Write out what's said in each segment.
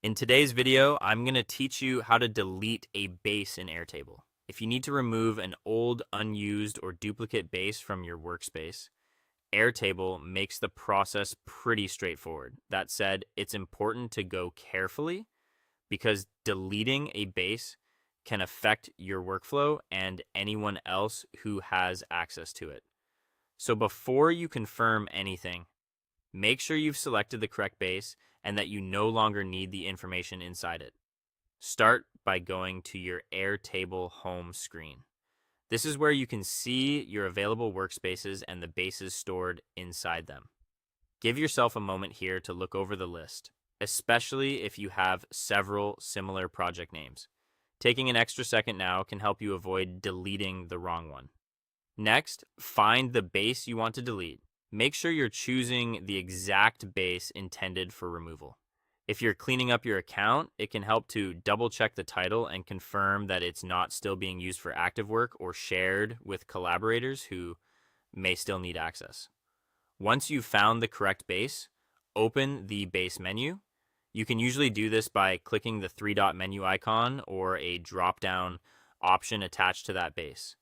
In today's video, I'm going to teach you how to delete a base in Airtable. If you need to remove an old, unused, or duplicate base from your workspace, Airtable makes the process pretty straightforward. That said, it's important to go carefully because deleting a base can affect your workflow and anyone else who has access to it. So before you confirm anything, make sure you've selected the correct base and that you no longer need the information inside it. Start by going to your Airtable home screen. This is where you can see your available workspaces and the bases stored inside them. Give yourself a moment here to look over the list, especially if you have several similar project names. Taking an extra second now can help you avoid deleting the wrong one. Next, find the base you want to delete. Make sure you're choosing the exact base intended for removal. If you're cleaning up your account, it can help to double check the title and confirm that it's not still being used for active work or shared with collaborators who may still need access. Once you've found the correct base, open the base menu. You can usually do this by clicking the three-dot menu icon or a drop-down option attached to that base.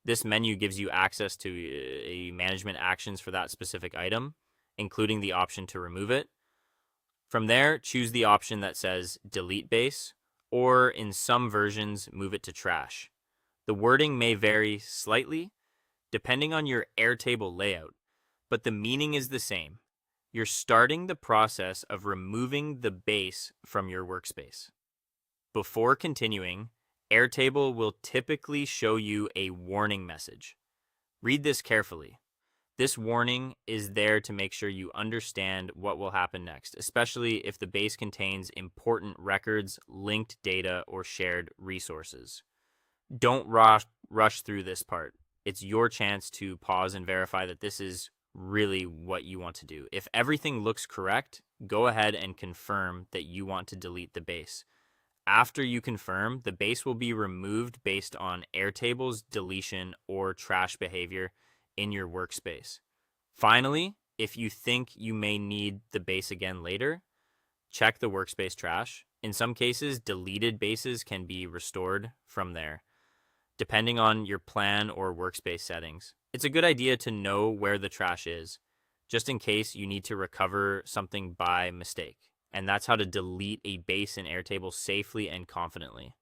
This menu gives you access to management actions for that specific item, including the option to remove it. From there, choose the option that says Delete Base, or in some versions, move it to Trash. The wording may vary slightly depending on your Airtable layout, but the meaning is the same. You're starting the process of removing the base from your workspace. Before continuing, Airtable will typically show you a warning message. Read this carefully. This warning is there to make sure you understand what will happen next, especially if the base contains important records, linked data, or shared resources. Don't rush through this part. It's your chance to pause and verify that this is really what you want to do. If everything looks correct, go ahead and confirm that you want to delete the base. After you confirm, the base will be removed based on Airtable's deletion or trash behavior in your workspace. Finally, if you think you may need the base again later, check the workspace trash. In some cases, deleted bases can be restored from there, depending on your plan or workspace settings. It's a good idea to know where the trash is, just in case you need to recover something by mistake. And that's how to delete a base in Airtable safely and confidently.